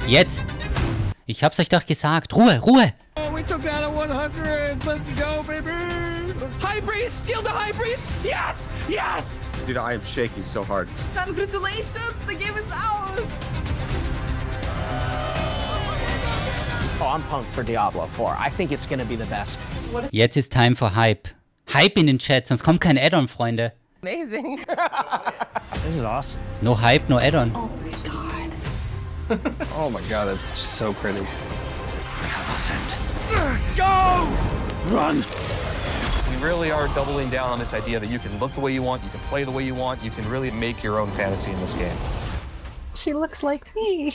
Jetzt! Ich hab's euch doch gesagt. Ruhe, Ruhe! Oh, we took down a 100. Let's go, baby. High Priest! Steal the High Priest! Yes! Yes! Dude, I am shaking so hard. Congratulations! The game is out! Oh, I'm pumped for Diablo 4. I think it's gonna be the best. Jetzt ist Time for Hype. Hype in den Chat, sonst kommt kein Add-on, Freunde. Amazing. This is awesome. No Hype, no Add-on. Oh my god. Oh my god, that's so pretty. Go! Run! We really are doubling down on this idea that you can look the way you want, you can play the way you want, you can really make your own fantasy in this game. She looks like me.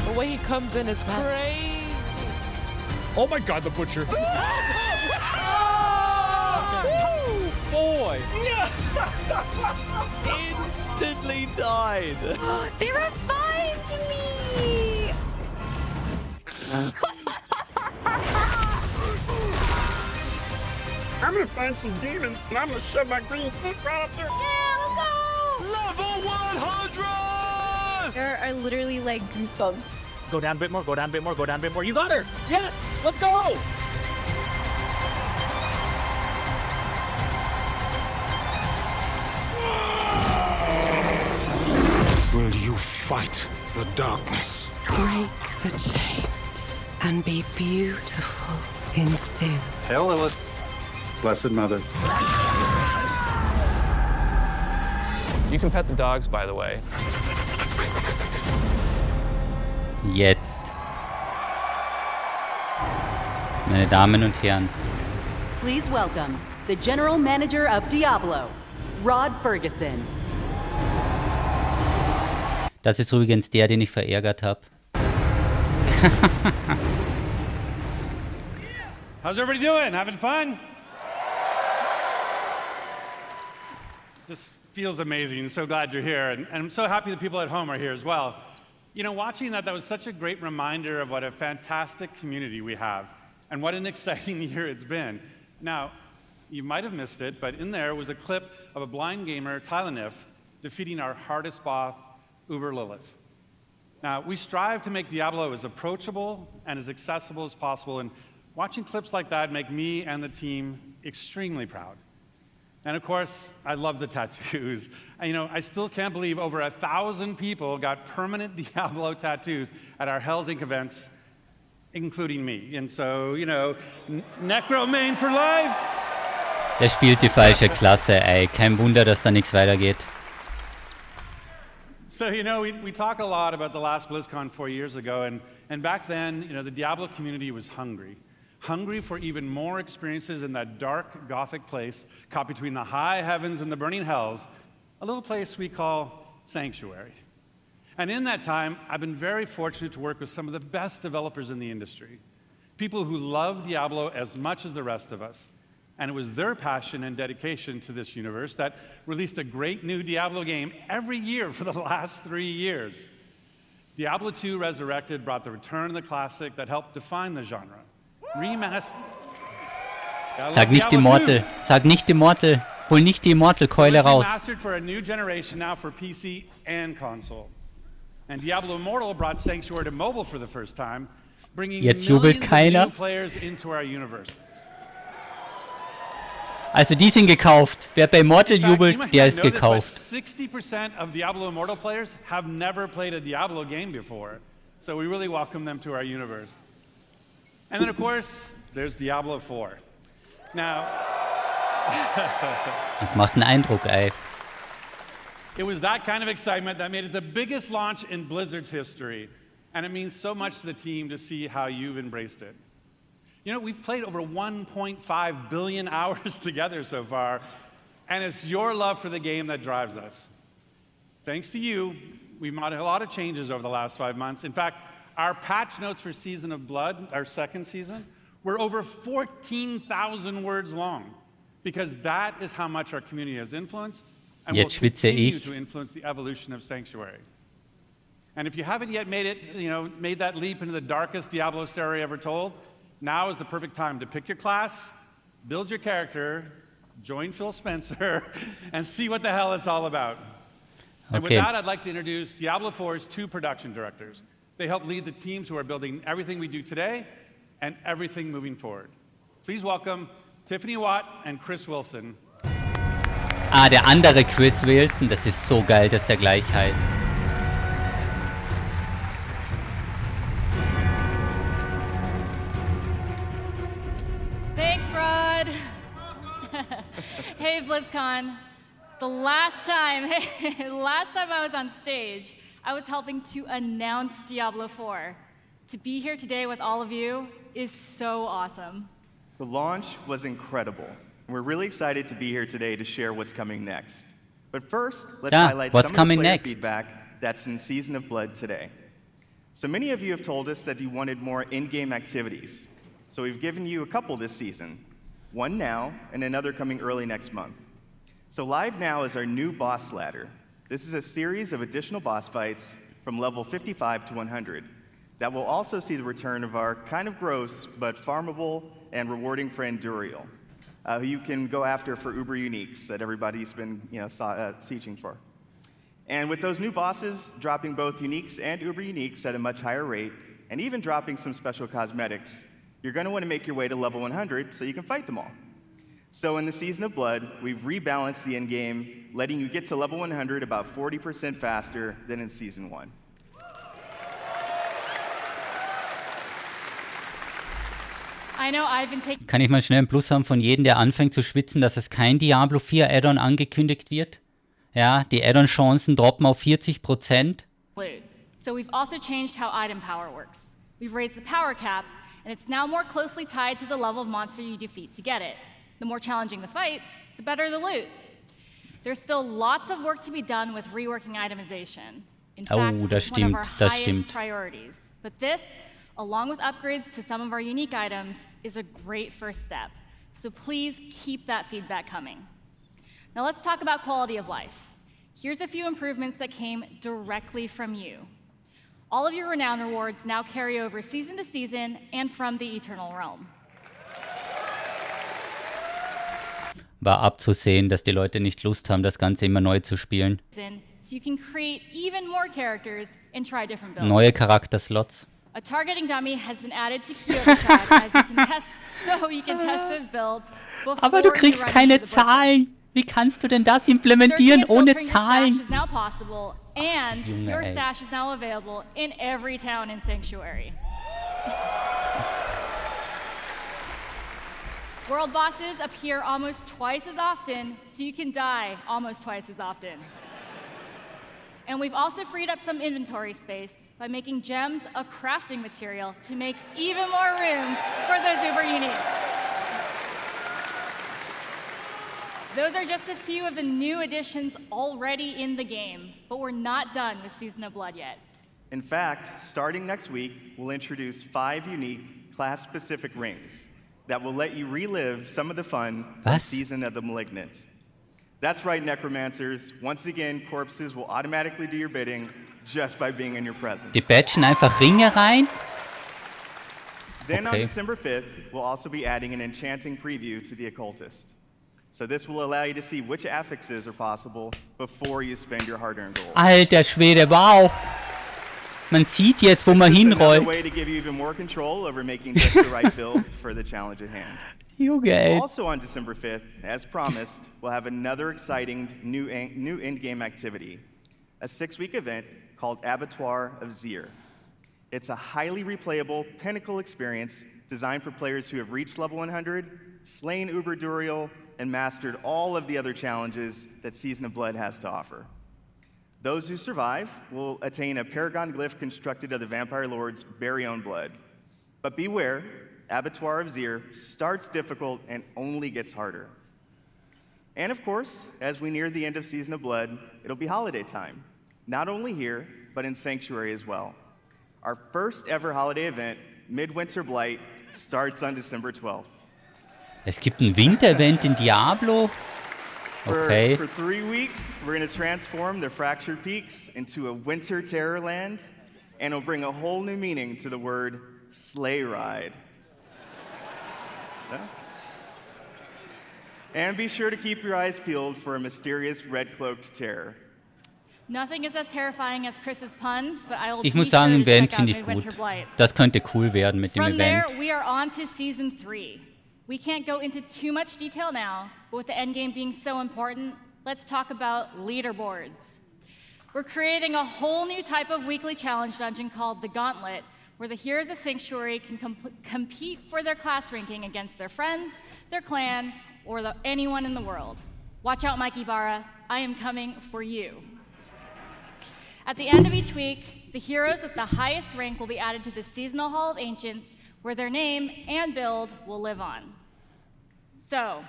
The way he comes in is crazy. Oh my god, the butcher. Boy. Instantly died. They revived me! I'm gonna find some demons and I'm gonna shove my green foot right up there. Yeah, let's go! Level 100! There are literally like goosebumps. Go down a bit more, go down a bit more, go down a bit more. You got her! Yes! Let's go! Will you fight the darkness? Break the chains and be beautiful in sin. Hail Lilith. Blessed Mother. You can pet the dogs, by the way. Jetzt. Meine Damen und Herren. Please welcome the General Manager of Diablo, Rod Ferguson. Das ist übrigens der, den ich verärgert habe. How's everybody doing? Having fun? This feels amazing. So glad you're here. And I'm so happy the people at home are here as well. You know, watching that was such a great reminder of what a fantastic community we have and what an exciting year it's been. Now, you might have missed it, but in there was a clip of a blind gamer, Tylanif, defeating our hardest boss, Uber Lilith. Now, we strive to make Diablo as approachable and as accessible as possible, and watching clips like that make me and the team extremely proud. And of course, I love the tattoos. You know, I still can't believe over 1,000 people got permanent Diablo tattoos at our Hell's Inc. events, including me. And so, you know, Necromain for life! Der spielt die falsche Klasse, ey. Kein Wunder, dass da nichts weitergeht. So, you know, we talk a lot about the last BlizzCon 4 years ago, and back then, you know, the Diablo community was hungry. Hungry for even more experiences in that dark, gothic place caught between the high heavens and the burning hells, a little place we call Sanctuary. And in that time, I've been very fortunate to work with some of the best developers in the industry, people who love Diablo as much as the rest of us. And it was their passion and dedication to this universe that released a great new Diablo game every year for the last 3 years. Diablo 2 Resurrected brought the return of the classic that helped define the genre. Remastered. Sag nicht Immortal. Sag nicht Immortal. Hol nicht die Immortal-Keule raus. Remastered for a new generation now for PC and console. And Diablo Immortal brought Sanctuary to mobile for the first time, bringing Jetzt jubelt millions keiner. of new players into our universe. Also die sind gekauft. Wer bei Immortal In fact, you jubelt, might der not ist know this, but gekauft. 60% of Diablo Immortal players have never played a Diablo game before. So we really welcome them to our universe. And then, of course, there's Diablo 4. Now, Das macht einen Eindruck, ey. it was that kind of excitement that made it the biggest launch in Blizzard's history. And it means so much to the team to see how you've embraced it. You know, we've played over 1.5 billion hours together so far, and it's your love for the game that drives us. Thanks to you, we've made a lot of changes over the last 5 months. In fact, our patch notes for Season of Blood, our second season, were over 14,000 words long, because that is how much our community has influenced and will Jetzt schwitze continue ich. to influence the evolution of Sanctuary. And if you haven't yet made it, you know, made that leap into the darkest Diablo story ever told, now is the perfect time to pick your class, build your character, join Phil Spencer, and see what the hell it's all about. And with Okay. that, I'd like to introduce Diablo 4's 2 production directors. They help lead the teams who are building everything we do today and everything moving forward. Please welcome Tiffany Watt and Chris Wilson. Ah, der andere Chris Wilson, das ist so geil, dass der gleich heißt. Thanks, Rod. Hey, BlizzCon. The last time I was on stage, I was helping to announce Diablo 4. To be here today with all of you is so awesome. The launch was incredible. We're really excited to be here today to share what's coming next. But first, let's highlight what's some coming of the player next? feedback that's in Season of Blood today. So many of you have told us that you wanted more in-game activities. So we've given you a couple this season, one now and another coming early next month. So live now is our new boss ladder. This is a series of additional boss fights from level 55 to 100 that will also see the return of our kind of gross but farmable and rewarding friend Duriel, who you can go after for Uber Uniques that everybody's been sieging for. And with those new bosses dropping both Uniques and Uber Uniques at a much higher rate, and even dropping some special cosmetics, you're going to want to make your way to level 100 so you can fight them all. So in the Season of Blood, we've rebalanced the endgame, letting you get to level 100 about 40% faster than in Season 1. I know I've been taking Kann ich mal schnell einen Plus haben von jedem, der anfängt zu schwitzen, dass es kein Diablo 4 Add-on angekündigt wird? Ja, die Add-on-Chancen droppen auf 40%. loot. So we've also changed how item power works. We've raised the power cap, and it's now more closely tied to the level of monster you defeat to get it. The more challenging the fight, the better the loot. There's still lots of work to be done with reworking itemization. In fact, das it's one of our stimmt, das highest stimmt. priorities. But this, along with upgrades to some of our unique items, is a great first step. So please keep that feedback coming. Now let's talk about quality of life. Here's a few improvements that came directly from you. All of your renown rewards now carry over season to season and from the Eternal Realm. War abzusehen, dass die Leute nicht Lust haben, das Ganze immer neu zu spielen. So you can create even more characters and try different builds. Neue Charakterslots. A targeting dummy has been added to Kyoto Chat as you can test those builds before Aber du you kriegst run keine into the butcher. Zahlen. Wie kannst du denn das Searching implementieren and ohne filtering your stash Zahlen? is now possible, and Junge, your ey. stash is now available in every town in Sanctuary. World bosses appear almost twice as often, so you can die almost twice as often. And we've also freed up some inventory space by making gems a crafting material to make even more room for those Uber Uniques. Those are just a few of the new additions already in the game, but we're not done with Season of Blood yet. In fact, starting next week, we'll introduce 5 unique class-specific rings that will let you relive some of the fun from Was? Season of the Malignant. That's right, Necromancers. Once again, corpses will automatically do your bidding just by being in your presence. Die batchen einfach Ringe rein. Then on Okay. December 5th, we'll also be adding an enchanting preview to the Occultist. So this will allow you to see which affixes are possible before you spend your hard-earned gold. Alter Schwede, wow. Man sieht jetzt, wo man This is another hinrollt. way to give you even more control over making just the right build for the challenge at hand. Junge, ey. Also on December 5th, as promised, we'll have another exciting new in-game activity, a 6-week event called Abattoir of Zir. It's a highly replayable pinnacle experience designed for players who have reached level 100, slain Uber Duriel, and mastered all of the other challenges that Season of Blood has to offer. Those who survive will attain a paragon glyph constructed of the Vampire Lord's very own blood. But beware, Abattoir of Zir starts difficult and only gets harder. And of course, as we near the end of Season of Blood, it'll be holiday time, not only here, but in Sanctuary as well. Our first ever holiday event, Midwinter Blight, starts on December 12th. Es gibt ein Winter-Event in Diablo. Okay. For 3 weeks, we're going to transform the Fractured Peaks into a winter terror land, and it'll bring a whole new meaning to the word sleigh ride. Yeah? And be sure to keep your eyes peeled for a mysterious red-cloaked terror. Nothing is as terrifying as Chris's puns, but I will Ich be muss sure sagen, to im Event check out finde ich Midwinter gut. Blight. Das könnte cool werden mit dem From Event. there, we are on to Season 3. We can't go into too much detail now, but with the endgame being so important, let's talk about leaderboards. We're creating a whole new type of weekly challenge dungeon called the Gauntlet, where the heroes of Sanctuary can compete for their class ranking against their friends, their clan, or anyone in the world. Watch out, Mike Ibarra. I am coming for you. At the end of each week, the heroes with the highest rank will be added to the Seasonal Hall of Ancients, where their name and build will live on. So,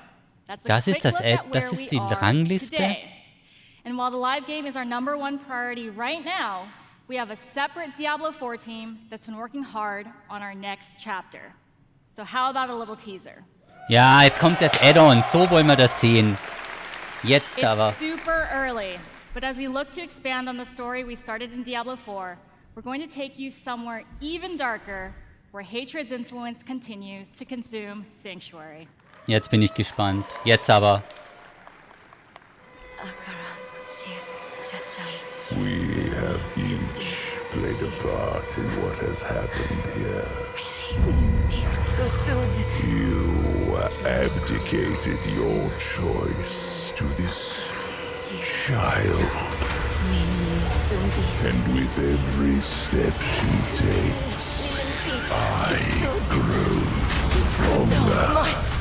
that's a Das quick ist das look Ad- at das where ist we die are Rangliste? today. And while the live game is our #1 priority right now, we have a separate Diablo 4 team that's been working hard on our next chapter. So how about a little teaser? Ja, jetzt kommt das Add-on. So wollen wir das sehen. Jetzt aber. It's super early, but as we look to expand on the story we started in Diablo 4, we're going to take you somewhere even darker, where hatred's influence continues to consume Sanctuary. Jetzt bin ich gespannt. Jetzt aber. We have each played a part in what has happened here. You abdicated your choice to this child. And with every step she takes, I grow stronger.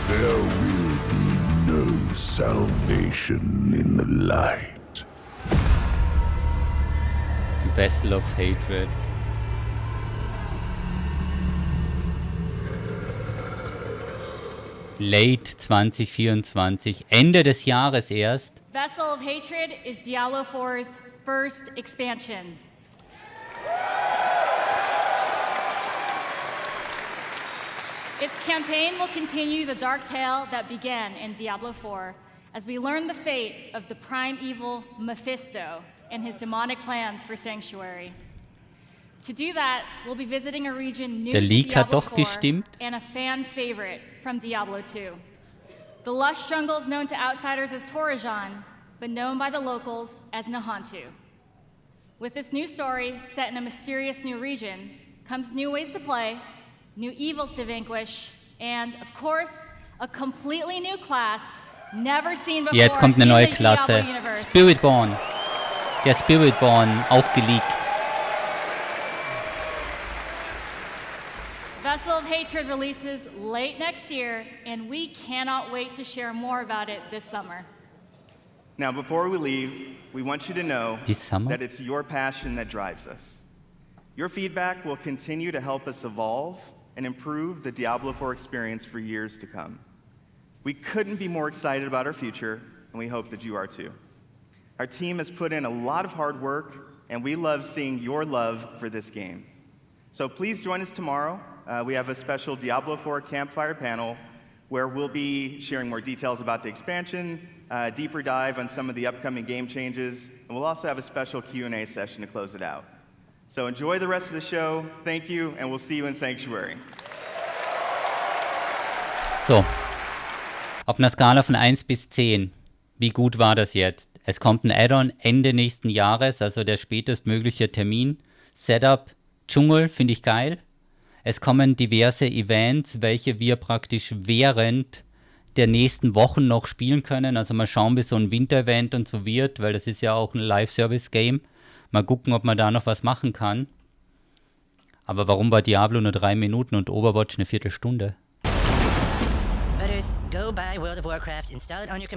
There will be no salvation in the light. Vessel of Hatred. Late 2024, Ende des Jahres erst. Vessel of Hatred is Diablo 4's first expansion. Its campaign will continue the dark tale that began in Diablo 4 as we learn the fate of the prime evil Mephisto and his demonic plans for Sanctuary. To do that, we'll be visiting a region new Der to Leak hat Diablo doch 4 gestimmt. and a fan favorite from Diablo 2. The lush jungles known to outsiders as Torajan, but known by the locals as Nahantu. With this new story set in a mysterious new region comes new ways to play, new evils to vanquish, and, of course, a completely new class never seen before Jetzt kommt eine in neue the Klasse. Diablo universe. Spiritborn. Der Spiritborn, auch geleakt. Vessel of Hatred releases late next year, and we cannot wait to share more about it this summer. Now, before we leave, we want you to know This summer? that it's your passion that drives us. Your feedback will continue to help us evolve and improve the Diablo 4 experience for years to come. We couldn't be more excited about our future, and we hope that you are too. Our team has put in a lot of hard work, and we love seeing your love for this game. So please join us tomorrow. We have a special Diablo 4 campfire panel where we'll be sharing more details about the expansion, deeper dive on some of the upcoming game changes, and we'll also have a special Q&A session to close it out. So enjoy the rest of the show. Thank you, and we'll see you in Sanctuary. So, auf einer Skala von 1 bis 10, wie gut war das jetzt? Es kommt ein Add-on Ende nächsten Jahres, also der spätestmögliche Termin. Setup, Dschungel, finde ich geil. Es kommen diverse Events, welche wir praktisch während der nächsten Wochen noch spielen können. Also mal schauen, bis so ein Winter-Event und so wird, weil das ist ja auch ein Live-Service-Game. Mal gucken, ob man da noch was machen kann. Aber warum war Diablo nur 3 Minuten und Overwatch eine Viertelstunde? Butters, go buy World of Warcraft, install it on your computer.